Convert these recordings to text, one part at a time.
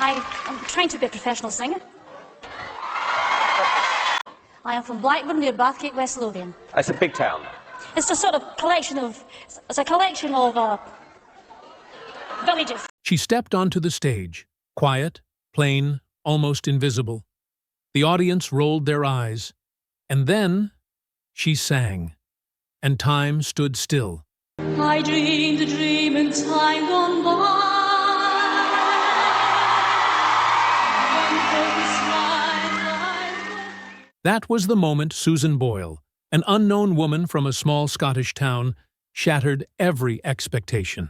I'm trying to be a professional singer. I am from Blackburn near Bathgate, West Lothian. It's a big town. It's a sort of collection of villages. She stepped onto the stage, quiet, plain, almost invisible. The audience rolled their eyes, and then she sang, and time stood still. I dreamed a dream in time gone by. That was the moment Susan Boyle, an unknown woman from a small Scottish town, shattered every expectation.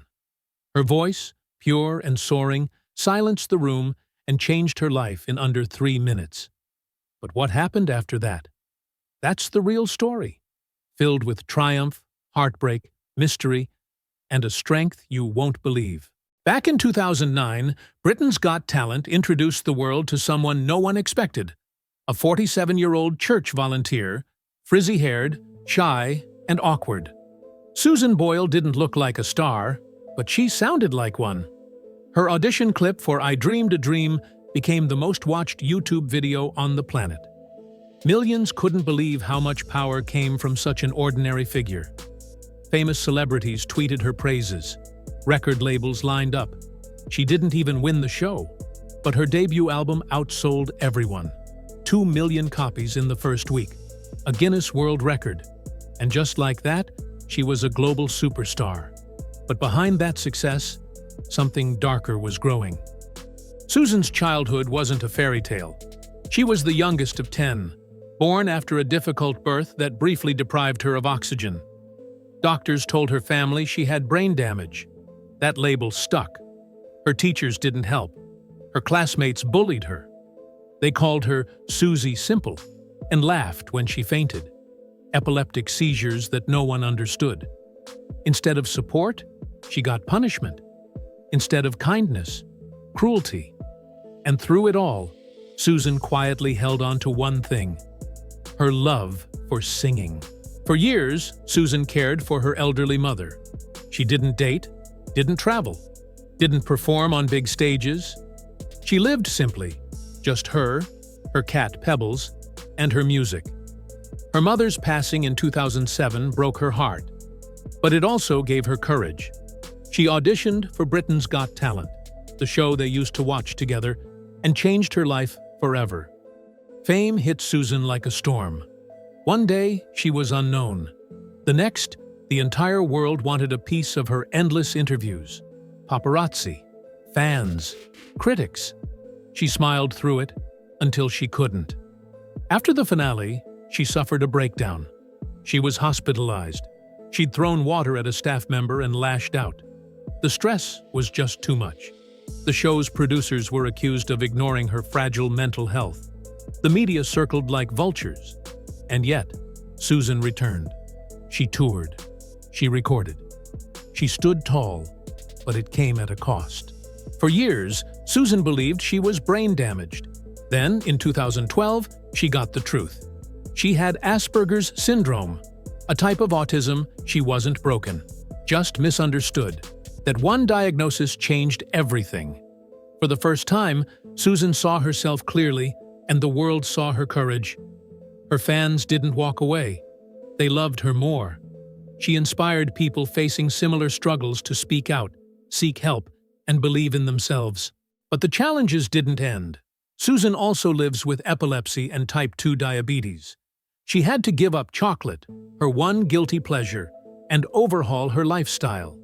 Her voice, pure and soaring, silenced the room and changed her life in under 3 minutes. But what happened after that? That's the real story, filled with triumph, heartbreak, mystery, and a strength you won't believe. Back in 2009, Britain's Got Talent introduced the world to someone no one expected, a 47-year-old church volunteer, frizzy-haired, shy, and awkward. Susan Boyle didn't look like a star, but she sounded like one. Her audition clip for I Dreamed a Dream became the most-watched YouTube video on the planet. Millions couldn't believe how much power came from such an ordinary figure. Famous celebrities tweeted her praises. Record labels lined up. She didn't even win the show, but her debut album outsold everyone. 2 million copies in the first week, a Guinness World Record. And just like that, she was a global superstar. But behind that success, something darker was growing. Susan's childhood wasn't a fairy tale. She was the youngest of 10, born after a difficult birth that briefly deprived her of oxygen. Doctors told her family she had brain damage. That label stuck. Her teachers didn't help. Her classmates bullied her. They called her Susie Simple and laughed when she fainted. Epileptic seizures that no one understood. Instead of support, she got punishment. Instead of kindness, cruelty. And through it all, Susan quietly held on to one thing: her love for singing. For years, Susan cared for her elderly mother. She didn't date, didn't travel, didn't perform on big stages. She lived simply, just her cat Pebbles, and her music. Her mother's passing in 2007 broke her heart, but it also gave her courage. She auditioned for Britain's Got Talent, the show they used to watch together, and changed her life forever. Fame hit Susan like a storm. One day, she was unknown. The next, the entire world wanted a piece of her endless interviews. Paparazzi, fans, critics. She smiled through it until she couldn't. After the finale, she suffered a breakdown. She was hospitalized. She'd thrown water at a staff member and lashed out. The stress was just too much. The show's producers were accused of ignoring her fragile mental health. The media circled like vultures. And yet, Susan returned. She toured. She recorded. She stood tall, but it came at a cost. For years, Susan believed she was brain damaged. Then, in 2012, she got the truth. She had Asperger's syndrome, a type of autism. She wasn't broken, just misunderstood. That one diagnosis changed everything. For the first time, Susan saw herself clearly, and the world saw her courage. Her fans didn't walk away. They loved her more. She inspired people facing similar struggles to speak out, seek help, and believe in themselves. But the challenges didn't end. Susan also lives with epilepsy and type 2 diabetes. She had to give up chocolate, her one guilty pleasure, and overhaul her lifestyle.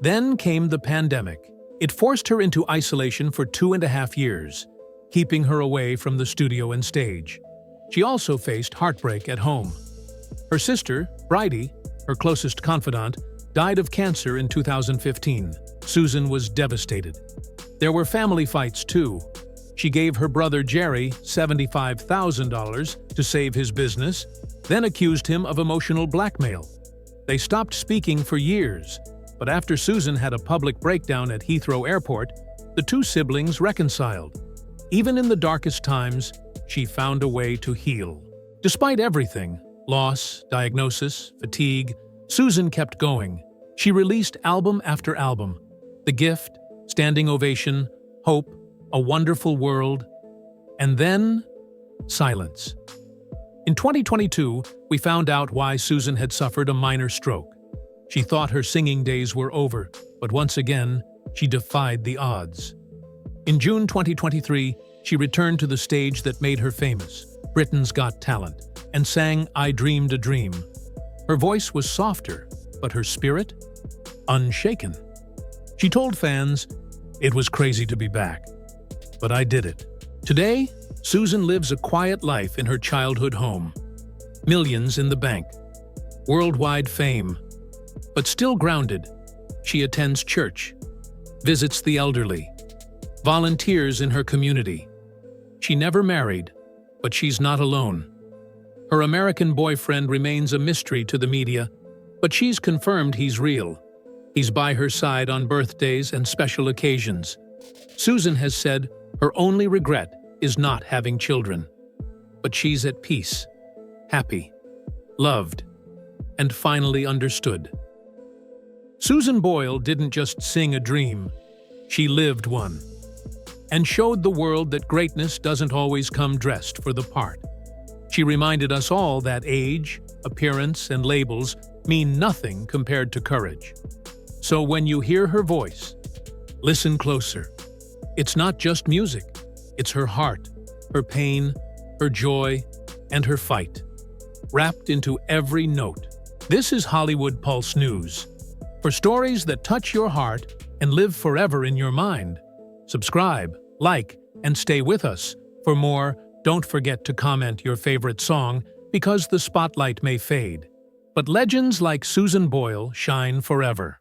Then came the pandemic. It forced her into isolation for 2.5 years, keeping her away from the studio and stage. She also faced heartbreak at home. Her sister, Bridie, her closest confidant, died of cancer in 2015. Susan was devastated. There were family fights too. She gave her brother Jerry $75,000 to save his business, then accused him of emotional blackmail. They stopped speaking for years, but after Susan had a public breakdown at Heathrow Airport, the two siblings reconciled. Even in the darkest times, she found a way to heal. Despite everything, loss, diagnosis, fatigue, Susan kept going. She released album after album. The Gift, Standing Ovation, Hope, a wonderful world, and then silence. In 2022, we found out why Susan had suffered a minor stroke. She thought her singing days were over, but once again, she defied the odds. In June 2023, she returned to the stage that made her famous, Britain's Got Talent, and sang I Dreamed a Dream. Her voice was softer, but her spirit? Unshaken. She told fans, "It was crazy to be back, but I did it." Today, Susan lives a quiet life in her childhood home. Millions in the bank. Worldwide fame. But still grounded, she attends church, visits the elderly, volunteers in her community. She never married, but she's not alone. Her American boyfriend remains a mystery to the media, but she's confirmed he's real. He's by her side on birthdays and special occasions. Susan has said her only regret is not having children. But she's at peace, happy, loved, and finally understood. Susan Boyle didn't just sing a dream, she lived one, and showed the world that greatness doesn't always come dressed for the part. She reminded us all that age, appearance, and labels mean nothing compared to courage. So when you hear her voice, listen closer. It's not just music, it's her heart, her pain, her joy, and her fight, wrapped into every note. This is Hollywood Pulse News. For stories that touch your heart and live forever in your mind, subscribe, like, and stay with us. For more, don't forget to comment your favorite song because the spotlight may fade. But legends like Susan Boyle shine forever.